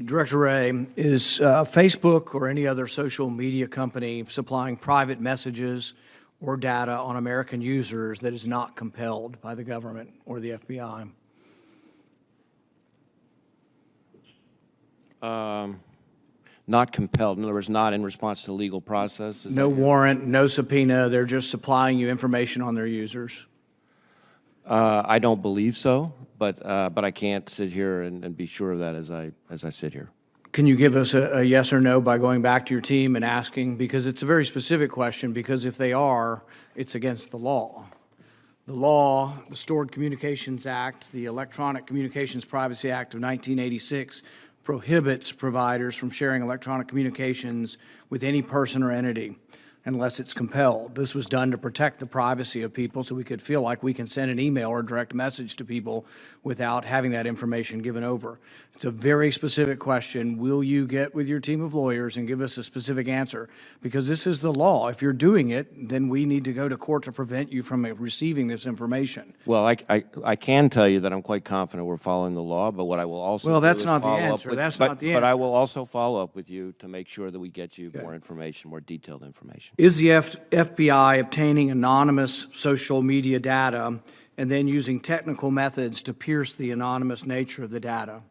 Director Wray, is Facebook or any other social media company supplying private messages or data on American users that is not compelled by the government or the FBI? Not compelled. In other words, not in response to legal process? No warrant, no subpoena, they're just supplying you information on their users? I don't believe so, but I can't sit here and be sure of that as I sit here. Can you give us a yes or no by going back to your team and asking? Because it's a very specific question, because if they are, it's against the law. The law, the Stored Communications Act, the Electronic Communications Privacy Act of 1986 prohibits providers from sharing electronic communications with any person or entity unless it's compelled. This was done to protect the privacy of people so we could feel like we can send an email or direct message to people without having that information given over. It's a very specific question. Will you get with your team of lawyers and give us a specific answer? Because this is the law. If you're doing it, then we need to go to court to prevent you from receiving this information. Well, I can tell you that I'm quite confident we're following the law, but what I will also Well, do that's is not the follow up answer. with- That's but- not the But I answer. will also follow up with you to make sure that we get you more information, more detailed information. Is the FBI obtaining anonymous social media data and then using technical methods to pierce the anonymous nature of the data?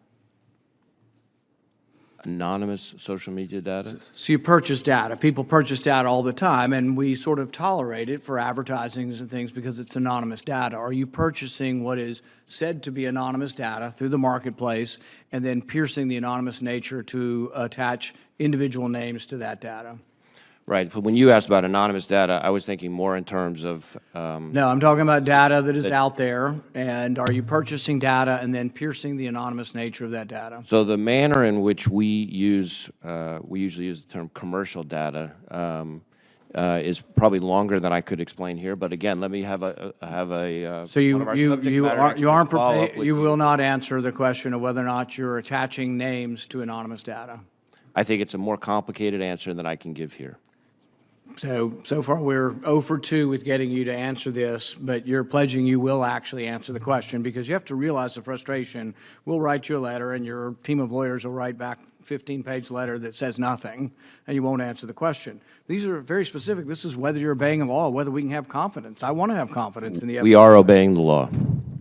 Anonymous social media data? So you purchase data. People purchase data all the time, and we sort of tolerate it for advertising and things because it's anonymous data. Are you purchasing what is said to be anonymous data through the marketplace and then piercing the anonymous nature to attach individual names to that data? Right, but when you asked about anonymous data, I was thinking more in terms of, No, I'm talking about data that is out there, and are you purchasing data and then piercing the anonymous nature of that data? so the manner in which we usually use the term commercial data is probably longer than I could explain here, but again, let me have a So one of our subject matter experts follow up with you will not answer the question of whether or not you're attaching names to anonymous data? I think it's a more complicated answer than I can give here. So far, we're 0 for 2 with getting you to answer this, but you're pledging you will actually answer the question, because you have to realize the frustration. We'll write you a letter, and your team of lawyers will write back a 15-page letter that says nothing, and you won't answer the question. These are very specific. This is whether you're obeying the law, whether we can have confidence. I want to have confidence in the FBI. We are obeying the law.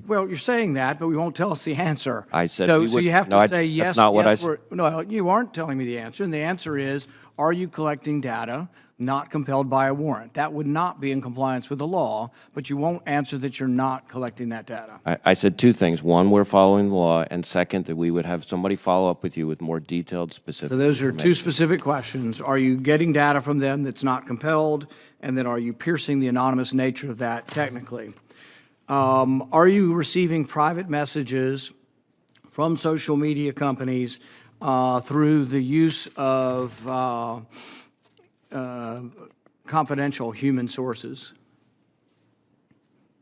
Well, you're saying that, but we won't tell us the answer. I said so. we So would- you have no, to say yes. That's not what yes, I said. No, you aren't telling me the answer, and the answer is: are you collecting data not compelled by a warrant? That would not be in compliance with the law, but you won't answer that you're not collecting that data. I said two things. One, we're following the law, and second, that we would have somebody follow up with you with more detailed, specific So those are two information. specific questions. Are you getting data from them that's not compelled? And then are you piercing the anonymous nature of that technically? Are you receiving private messages from social media companies through the use of confidential human sources?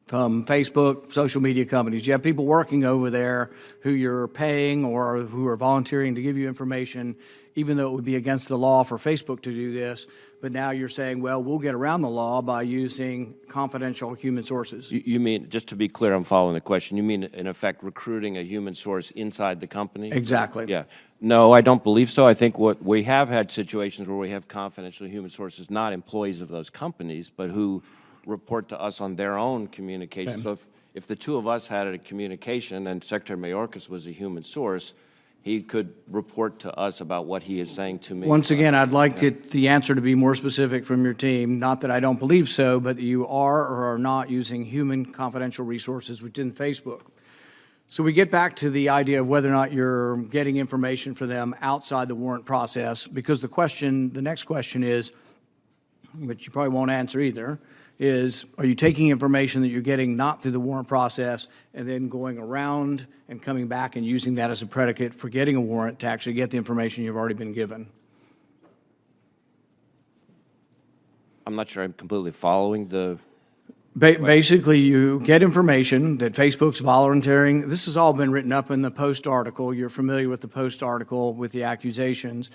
From Facebook, social media companies. You have people working over there who you're paying or who are volunteering to give you information, even though it would be against the law for Facebook to do this. But now you're saying, well, we'll get around the law by using confidential human sources. You mean, just to be clear, I'm following the question, you mean, in effect, recruiting a human source inside the company? Exactly. Yeah. No, I don't believe so. I think what we have had situations where we have confidential human sources, not employees of those companies, but who report to us on their own communication. So if the two of us had a communication and Secretary Mayorkas was a human source, he could report to us about what he is saying to me. Once again, I'd like the answer to be more specific from your team. Not that I don't believe so, but that you are or are not using human confidential resources within Facebook. So we get back to the idea of whether or not you're getting information for them outside the warrant process, because the next question is, which you probably won't answer either, is, are you taking information that you're getting not through the warrant process and then going around and coming back and using that as a predicate for getting a warrant to actually get the information you've already been given? I'm not sure I'm completely following the... Basically, you get information that Facebook's volunteering. This has all been written up in the Post article. You're familiar with the Post article with the accusations.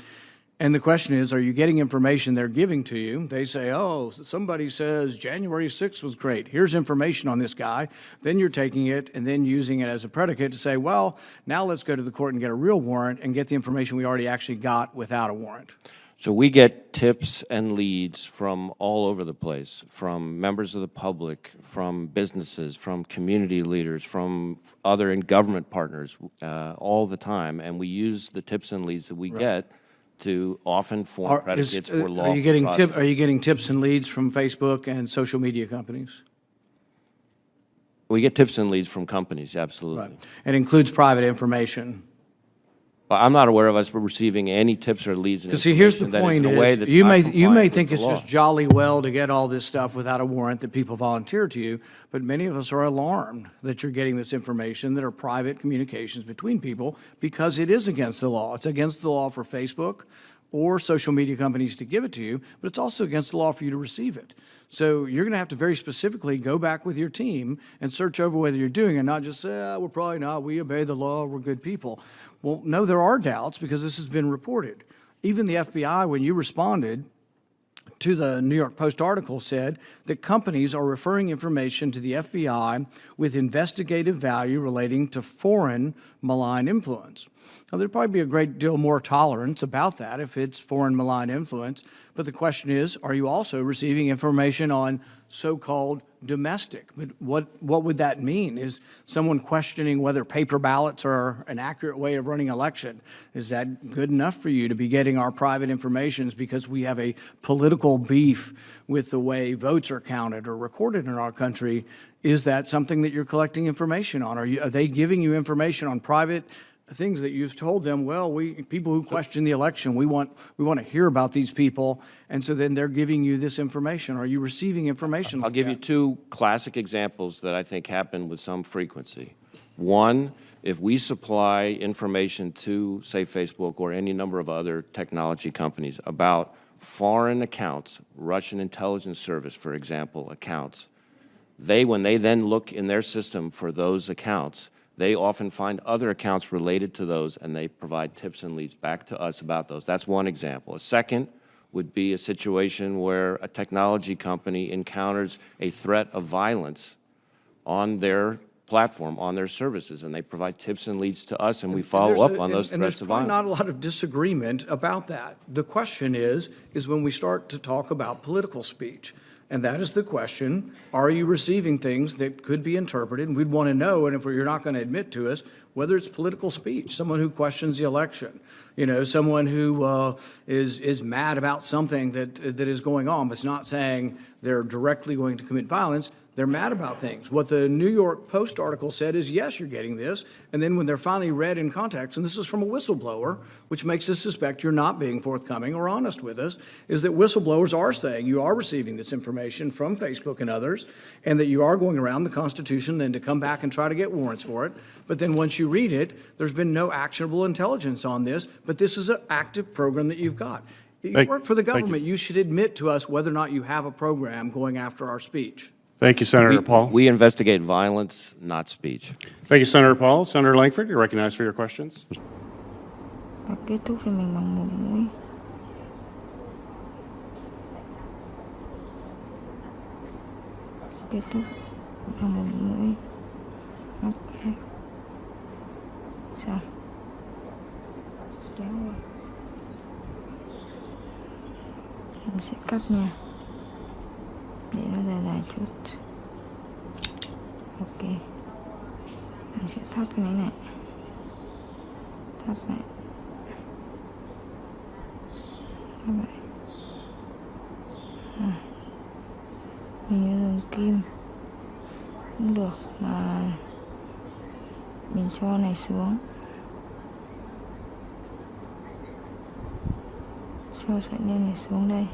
And the question is, are you getting information they're giving to you? They say, oh, somebody says January 6th was great. Here's information on this guy. Then you're taking it and then using it as a predicate to say, well, now let's go to the court and get a real warrant and get the information we already actually got without a warrant. So we get tips and leads from all over the place, from members of the public, from businesses, from community leaders, from other government partners all the time. And we use the tips and leads that we get to often form predicates for lawful process. Are you getting tips and leads from Facebook and social media companies? We get tips and leads from companies, absolutely. Right. It includes private information. But I'm not aware of us receiving any tips or leads. Because see, here's the point is, you may think it's just jolly well to get all this stuff without a warrant that people volunteer to you, but many of us are alarmed that you're getting this information that are private communications between people because it is against the law. It's against the law for Facebook or social media companies to give it to you, but it's also against the law for you to receive it. So you're going to have to very specifically go back with your team and search over whether you're doing it, not just say, we're probably not, we obey the law, we're good people. Well, no, there are doubts because this has been reported. Even the FBI, when you responded to the New York Post article, said that companies are referring information to the FBI with investigative value relating to foreign malign influence. Now, there'd probably be a great deal more tolerance about that if it's foreign malign influence, but the question is, are you also receiving information on so-called domestic? But what would that mean? Is someone questioning whether paper ballots are an accurate way of running election? Is that good enough for you to be getting our private information because we have a political beef with the way votes are counted or recorded in our country? Is that something that you're collecting information on? Are they giving you information on private things that you've told them, well, people who question the election, we want to hear about these people, and so then they're giving you this information? Are you receiving information? I'll give you two classic examples that I think happen with some frequency. One, if we supply information to, say, Facebook or any number of other technology companies about foreign accounts, Russian intelligence service, for example, accounts, when they then look in their system for those accounts, they often find other accounts related to those, and they provide tips and leads back to us about those. That's one example. A second would be a situation where a technology company encounters a threat of violence on their platform, on their services, and they provide tips and leads to us, and we follow up on those threats of violence. And there's not a lot of disagreement about that. The question is when we start to talk about political speech. And that is the question, are you receiving things that could be interpreted? And we'd want to know, and if you're not going to admit to us, whether it's political speech, someone who questions the election, someone who is mad about something that is going on, but it's not saying they're directly going to commit violence. They're mad about things. What the New York Post article said is, yes, you're getting this. And then when they're finally read in context, and this is from a whistleblower, which makes us suspect you're not being forthcoming or honest with us, is that whistleblowers are saying you are receiving this information from Facebook and others, and that you are going around the Constitution then to come back and try to get warrants for it. But then once you read it, there's been no actionable intelligence on this, but this is an active program that you've got. You work for the government. You should admit to us whether or not you have a program going after our speech. Thank you, Senator Paul. We investigate violence, not speech. Thank you, Senator Paul. Senator Langford, you're recognized for your questions. Kết thúc cho mình bằng một mũi. Kết thúc bằng một mũi. Ok. Xong. Kéo rồi. Mình sẽ cắt nha. Để nó dài dài chút. Ok. Mình sẽ thắt cái này. Thắt lại. Thắt lại. Mình dùng kim cũng được, mà mình cho này xuống, cho sợi len này xuống đây.